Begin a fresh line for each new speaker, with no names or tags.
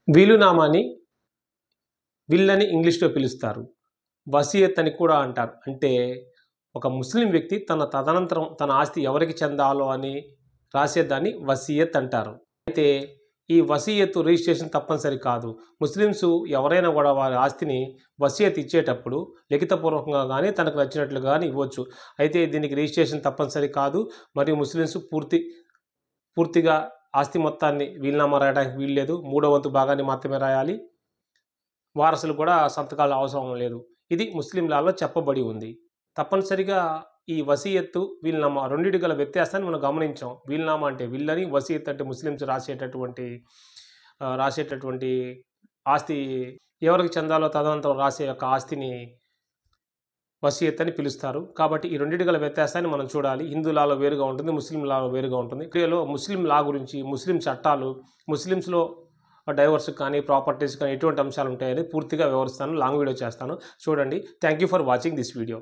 వీలునామాని will అని ఇంగ్లీష్‌లో పిలుస్తారు. వసీయత్ అని కూడా అంటారు. అంటే ఒక ముస్లిం వ్యక్తి తన తదనంతరం తన ఆస్తి ఎవరికి చెందాలో అని రాసేదాన్ని వసీయత్ అంటారు. అయితే ఈ వసీయత్తు రిజిస్ట్రేషన్ తప్పనిసరి కాదు. ముస్లిమ్స్ ఎవరైనా కూడా వారి ఆస్తిని వసీయత్ ఇచ్చేటప్పుడు లిఖితపూర్వకంగా గానీ, తనకు నచ్చినట్లుగా గానీ ఇవ్వచ్చు. అయితే దీనికి రిజిస్ట్రేషన్ తప్పనిసరి కాదు. మరియు ముస్లిమ్స్ పూర్తిగా ఆస్తి మొత్తాన్ని వీలునామా రాయడానికి వీల్లేదు. మూడో వంతు భాగాన్ని మాత్రమే రాయాలి. వారసులు కూడా సంతకాలు అవసరం లేదు. ఇది ముస్లిం లాలో చెప్పబడి ఉంది. తప్పనిసరిగా ఈ వసీయత్తు, వీలునామా రెండిటి గల వ్యత్యాసాన్ని మనం గమనించాం. వీలునామా అంటే విల్ అని, వసీయత్ అంటే ముస్లిమ్స్ రాసేటటువంటి ఆస్తి ఎవరికి చెందాలో తదనంతరం రాసే యొక్క ఆస్తిని వసీయత్ అని పిలుస్తారు. కాబట్టి ఈ రెండిటి గల వ్యత్యాసాన్ని మనం చూడాలి. హిందూ లాలో వేరుగా ఉంటుంది, ముస్లిం లాలో వేరుగా ఉంటుంది. వీడియోలో ముస్లిం లా గురించి, ముస్లిం చట్టాలు, ముస్లిమ్స్‌లో డైవర్స్ కానీ, ప్రాపర్టీస్ కానీ ఎటువంటి అంశాలు ఉంటాయని పూర్తిగా వివరిస్తాను. లాంగ్ వీడియో చేస్తాను. చూడండి. Thank you for watching this video.